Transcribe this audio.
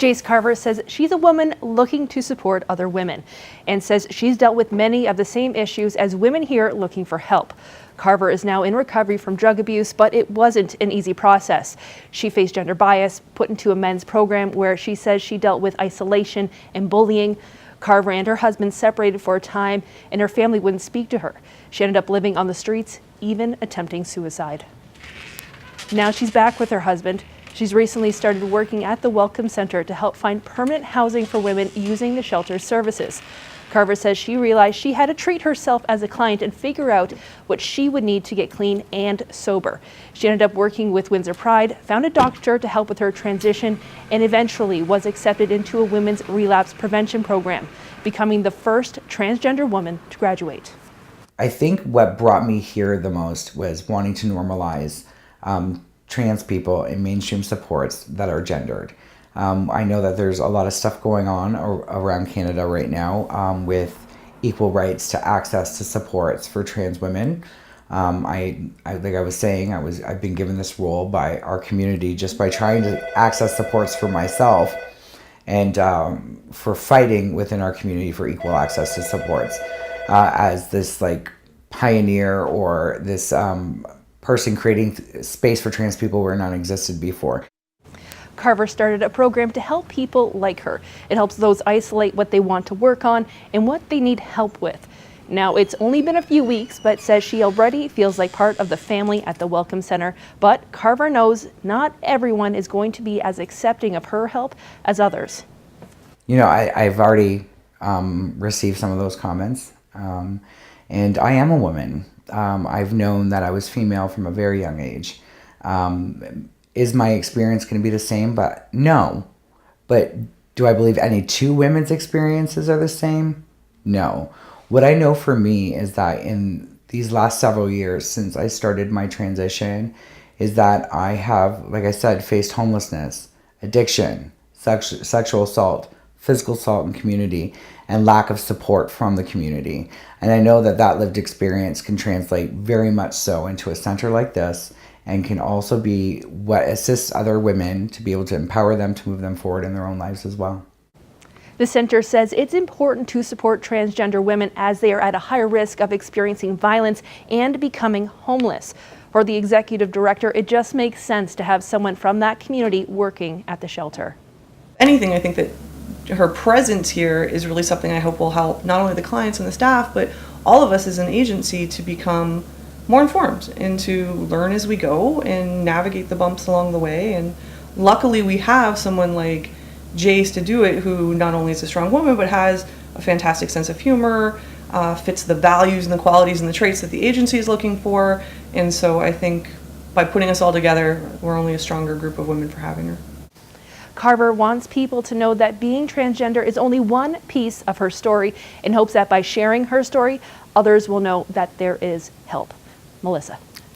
Jace Carver says she's a woman looking to support other women and says she's dealt with many of the same issues as women here looking for help. Carver is now in recovery from drug abuse, but it wasn't an easy process. She faced gender bias, put into a men's program where she says she dealt with isolation and bullying. Carver and her husband separated for a time and her family wouldn't speak to her. She ended up living on the streets, even attempting suicide. Now she's back with her husband. She's recently started working at the Welcome Center to help find permanent housing for women using the shelter's services. Carver says she realized she had to treat herself as a client and figure out what she would need to get clean and sober. She ended up working with Windsor Pride, found a doctor to help with her transition, and eventually was accepted into a women's relapse prevention program, becoming the first transgender woman to graduate. I think what brought me here the most was wanting to normalize trans people in mainstream supports that are gendered. I know that there's a lot of stuff going on around Canada right now with equal rights to access to supports for trans women. Like I was saying, I've been given this role by our community just by trying to access supports for myself and for fighting within our community for equal access to supports as this like pioneer or this person creating space for trans people where none existed before. Carver started a program to help people like her. It helps those isolate what they want to work on and what they need help with. Now, it's only been a few weeks, but says she already feels like part of the family at the Welcome Center. But Carver knows not everyone is going to be as accepting of her help as others. You know, I've already received some of those comments, and I am a woman. I've known that I was female from a very young age. Is my experience going to be the same? But no. But do I believe any two women's experiences are the same? No. What I know for me is that in these last several years since I started my transition is that I have, like I said, faced homelessness, addiction, sexual assault, physical assault in community, and lack of support from the community. And I know that that lived experience can translate very much so into a center like this and can also be what assists other women to be able to empower them to move them forward in their own lives as well. The center says it's important to support transgender women as they are at a higher risk of experiencing violence and becoming homeless. For the executive director, it just makes sense to have someone from that community working at the shelter. Anything, I think that her presence here is really something I hope will help not only the clients and the staff, but all of us as an agency to become more informed and to learn as we go and navigate the bumps along the way. And luckily we have someone like Jace to do it, who not only is a strong woman, but has a fantastic sense of humor, fits the values and the qualities and the traits that the agency is looking for. And so I think by putting us all together, we're only a stronger group of women for having her. Carver wants people to know that being transgender is only one piece of her story and hopes that by sharing her story, others will know that there is help. Melissa.